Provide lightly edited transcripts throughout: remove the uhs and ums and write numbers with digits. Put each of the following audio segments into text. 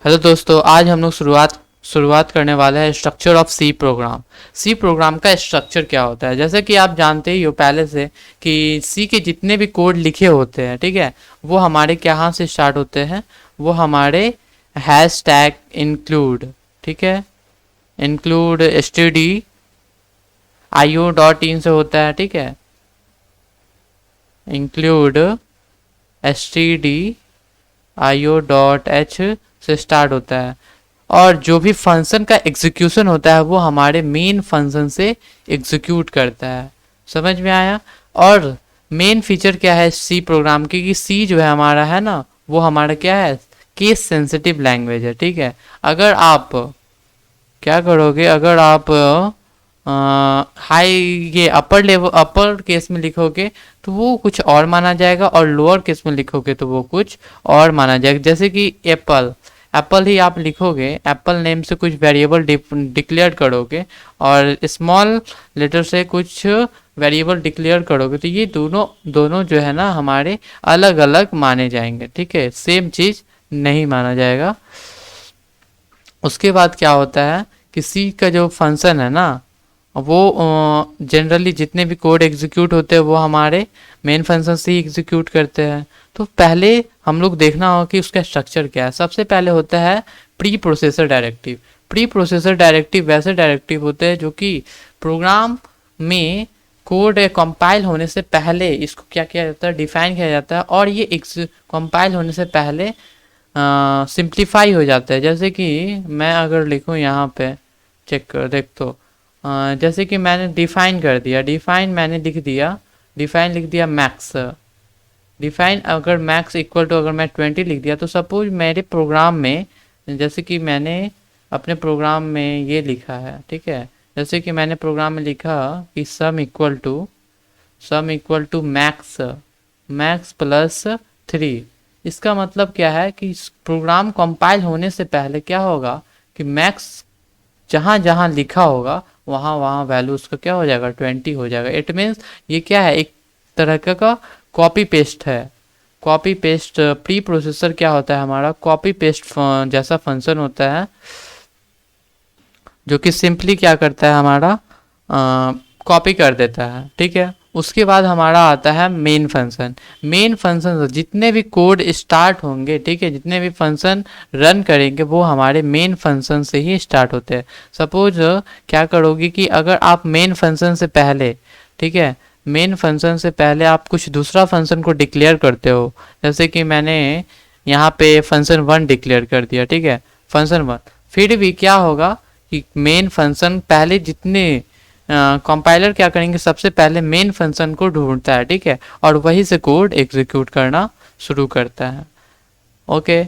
Hello दोस्तों, आज हम लोग शुरुआत करने वाले हैं structure of C program. C program का स्ट्रक्चर क्या होता है, जैसे कि आप जानते ही हो पहले से कि सी के जितने भी कोड लिखे होते हैं, ठीक है, वो हमारे कहाँ से स्टार्ट होते हैं, वो हमारे हैश टैग इंक्लूड, ठीक है, इंक्लूड std io.in से होता है, ठीक है, इंक्लूड std io.h से स्टार्ट होता है। और जो भी फंक्शन का एग्जीक्यूशन होता है वो हमारे मेन फंक्शन से एग्जीक्यूट करता है। समझ में आया। और मेन फीचर क्या है सी प्रोग्राम की कि सी जो है हमारा है ना, वो हमारा क्या है, केस सेंसिटिव लैंग्वेज है, ठीक है। अगर आप क्या करोगे, अगर आप हाई ये अपर लेवल अपर केस में लिखोगे तो वो कुछ और माना जाएगा, और लोअर केस में लिखोगे तो वो कुछ और माना जाएगा। जैसे कि एप्पल एप्पल ही आप लिखोगे, एप्पल नेम से कुछ वेरिएबल डिक्लेयर करोगे और स्मॉल लेटर से कुछ वेरिएबल डिक्लेयर करोगे, तो ये दोनों जो है ना हमारे अलग अलग माने जाएंगे, ठीक है, सेम चीज़ नहीं माना जाएगा। उसके बाद क्या होता है कि सी का जो फंक्शन है ना, वो जनरली जितने भी कोड एग्जीक्यूट होते हैं वो हमारे मेन फंक्शन से ही एग्जीक्यूट करते हैं। तो पहले हम लोग देखना होगा कि उसका स्ट्रक्चर क्या है। सबसे पहले होता है pre processor directive. Pre processor directive वैसे डायरेक्टिव होते हैं जो कि प्रोग्राम में कोड कंपाइल होने से पहले इसको क्या किया जाता है, डिफाइन किया जाता है, और ये कंपाइल होने से पहले सिंप्लीफाई हो जाता है। जैसे कि मैं अगर लिखूँ यहाँ पे, चेक कर देख तो जैसे कि मैंने डिफाइन कर दिया, डिफाइन मैंने लिख दिया, डिफाइन लिख दिया मैक्स, डिफाइन अगर मैक्स इक्वल टू अगर मैं 20 लिख दिया, तो सपोज मेरे प्रोग्राम में, जैसे कि मैंने अपने प्रोग्राम में ये लिखा है, ठीक है, जैसे कि मैंने प्रोग्राम में लिखा कि sum equal to max max plus 3। इसका मतलब क्या है कि प्रोग्राम कंपाइल होने से पहले क्या होगा कि मैक्स जहाँ जहाँ लिखा होगा वहाँ वहाँ वैल्यू उसका क्या हो जाएगा, 20 हो जाएगा। इट मीन्स ये क्या है, एक तरह का कॉपी पेस्ट है। कॉपी पेस्ट प्री प्रोसेसर क्या होता है हमारा, कॉपी पेस्ट जैसा फंक्शन होता है, जो कि सिंपली क्या करता है हमारा कॉपी कर देता है, ठीक है। उसके बाद हमारा आता है मेन फंक्शन। मेन फंक्शन जितने भी कोड स्टार्ट होंगे, ठीक है, जितने भी फंक्शन रन करेंगे वो हमारे मेन फंक्शन से ही स्टार्ट होते हैं। सपोज क्या करोगे कि अगर आप मेन फंक्शन से पहले, ठीक है, मेन फंक्शन से पहले आप कुछ दूसरा फंक्शन को डिक्लेयर करते हो, जैसे कि मैंने यहाँ पे फंक्शन 1 डिक्लेयर कर दिया, ठीक है, फंक्शन 1, फिर भी क्या होगा कि मेन फंक्शन पहले जितने कंपाइलर क्या करेंगे, सबसे पहले मेन फंक्शन को ढूंढता है, ठीक है, और वहीं से कोड एग्जीक्यूट करना शुरू करता है। ओके,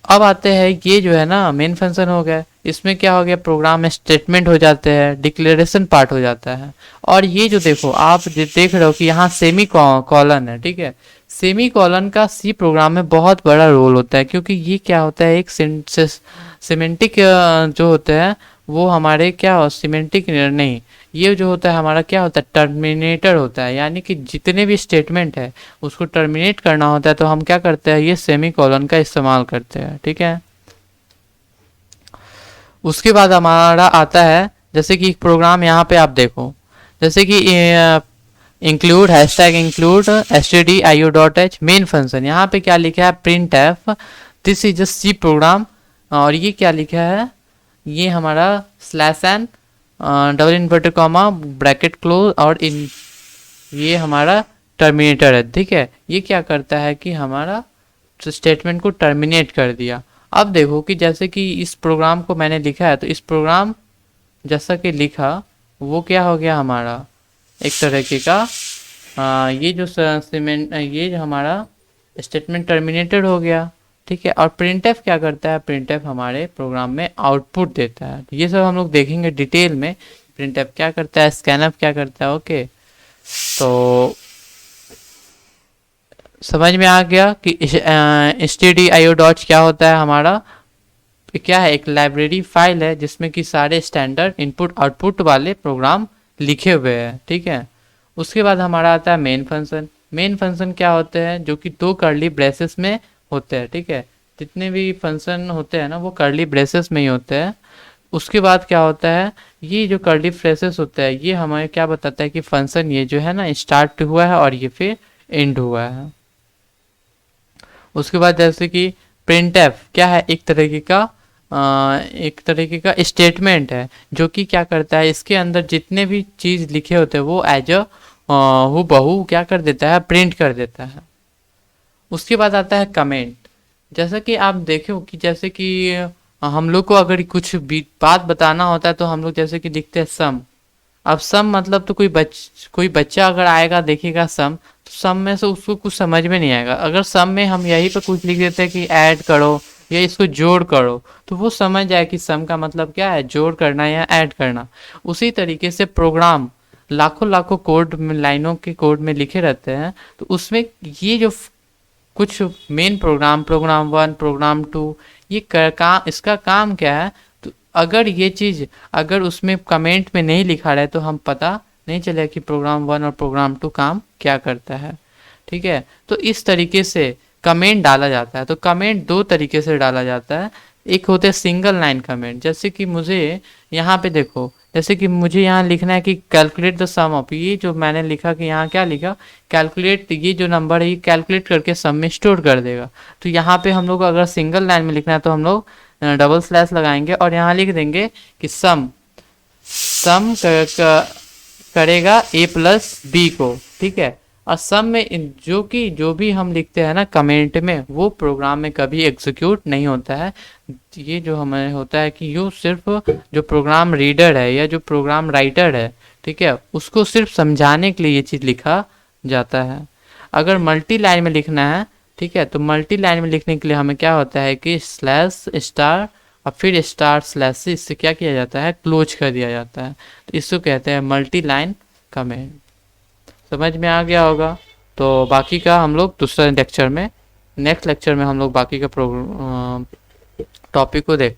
अब आते हैं ये जो है ना मेन फंक्शन हो गया, इसमें क्या हो गया, प्रोग्राम में स्टेटमेंट हो जाते हैं, डिक्लेरेशन पार्ट हो जाता है। और ये जो देखो आप देख रहे हो कि यहाँ सेमी कॉलन है, ठीक है, सेमी कॉलन का सी प्रोग्राम में बहुत बड़ा रोल होता है, क्योंकि ये क्या होता है, एक सिमेंटिक जो होते हैं वो हमारे क्या सिमेंटिक नहीं, ये जो होता है हमारा क्या होता है, टर्मिनेटर होता है, यानी कि जितने भी स्टेटमेंट है उसको टर्मिनेट करना होता है, तो हम क्या करते हैं, ये सेमी कॉलन का इस्तेमाल करते हैं, ठीक है। उसके बाद हमारा आता है, जैसे कि प्रोग्राम यहाँ पे आप देखो, जैसे कि include hashtag include stdio.h main function, यहाँ पे क्या लिखा है, print F, this is a C program. और ये क्या लिखा है, ये हमारा slash N double inverted comma bracket close, और इन ये हमारा टर्मिनेटर है, ठीक है। ये क्या करता है कि हमारा स्टेटमेंट को टर्मिनेट कर दिया। अब देखो कि जैसे कि इस प्रोग्राम को मैंने लिखा है, तो इस प्रोग्राम जैसा कि लिखा वो क्या हो गया हमारा एक तरीके का ये जो ये जो हमारा स्टेटमेंट टर्मिनेटेड हो गया, ठीक है। और प्रिंटएफ क्या करता है, प्रिंटएफ हमारे प्रोग्राम में आउटपुट देता है। ये सब हम लोग देखेंगे डिटेल में, प्रिंटएफ क्या करता है, स्कैनएफ क्या करता है। ओके, तो समझ में आ गया कि stdio क्या होता है हमारा, क्या है, एक लाइब्रेरी फाइल है जिसमें कि सारे स्टैंडर्ड इनपुट आउटपुट वाले प्रोग्राम लिखे हुए हैं, ठीक है। उसके बाद हमारा आता है मेन फंक्शन। मेन फंक्शन क्या होते हैं, जो कि 2 कर्ली ब्रेसेस में होते हैं, ठीक है। जितने भी फंक्शन होते हैं ना वो कर्ली ब्रेसेस में ही होते हैं। उसके बाद क्या होता है, ये जो कर्ली ब्रेसेस होता है ये हमें क्या बताता है कि फंक्शन ये जो है ना स्टार्ट हुआ है और ये फिर एंड हुआ है। उसके बाद जैसे कि प्रिंटफ क्या है, एक तरीके का स्टेटमेंट है जो कि क्या करता है, इसके अंदर जितने भी चीज़ लिखे होते हैं वो एज अ हू बहू क्या कर देता है, प्रिंट कर देता है। उसके बाद आता है कमेंट। जैसा कि आप देखो कि जैसे कि हम लोग को अगर कुछ बात बताना होता है तो हम लोग जैसे कि लिखते हैं सम। अब सम मतलब तो कोई बच्चा अगर आएगा देखेगा सम, तो सम में से उसको कुछ समझ में नहीं आएगा। अगर सम में हम यहीं पे कुछ लिख देते हैं कि ऐड करो या इसको जोड़ करो, तो वो समझ जाए कि सम का मतलब क्या है, जोड़ करना या ऐड करना। उसी तरीके से प्रोग्राम लाखों लाखों कोड में, लाइनों के कोड में लिखे रहते हैं, तो उसमें ये जो कुछ main program, program one, program two, ये इसका काम क्या है, तो अगर ये चीज़ अगर उसमें कमेंट में नहीं लिखा रहे तो हम पता नहीं चलेगा कि प्रोग्राम वन और प्रोग्राम टू काम क्या करता है। ठीक है, तो इस तरीके से कमेंट डाला जाता है। तो कमेंट दो तरीके से डाला जाता है। एक होते हैं सिंगल लाइन कमेंट, जैसे कि मुझे यहाँ पे देखो, जैसे कि मुझे यहाँ लिखना है कि कैलकुलेट द सम ऑफ, ये जो मैंने लिखा कि यहाँ क्या लिखा, कैलकुलेट, ये जो नंबर है ये कैलकुलेट करके सम में स्टोर कर देगा। तो यहाँ पे हम लोग अगर सिंगल लाइन में लिखना है तो हम लोग डबल स्लैश लगाएंगे और यहाँ लिख देंगे कि सम सम करेगा ए प्लस बी को। ठीक है, और सम में जो भी हम लिखते हैं ना कमेंट में, वो प्रोग्राम में कभी एग्जीक्यूट नहीं होता है। ये जो हमें होता है कि यो सिर्फ जो प्रोग्राम रीडर है या जो प्रोग्राम राइटर है, ठीक है, उसको सिर्फ समझाने के लिए ये चीज़ लिखा जाता है। अगर मल्टी लाइन में लिखना है, ठीक है, तो मल्टी लाइन में लिखने के लिए हमें क्या होता है कि स्लैश स्टार और फिर स्टार स्लैश से इससे क्या किया जाता है, क्लोज कर दिया जाता है। तो इसको कहते हैं मल्टी लाइन कमेंट। समझ में आ गया होगा। तो बाकी का हम लोग दूसरे लेक्चर में, नेक्स्ट लेक्चर में हम लोग बाकी का टॉपिक को देख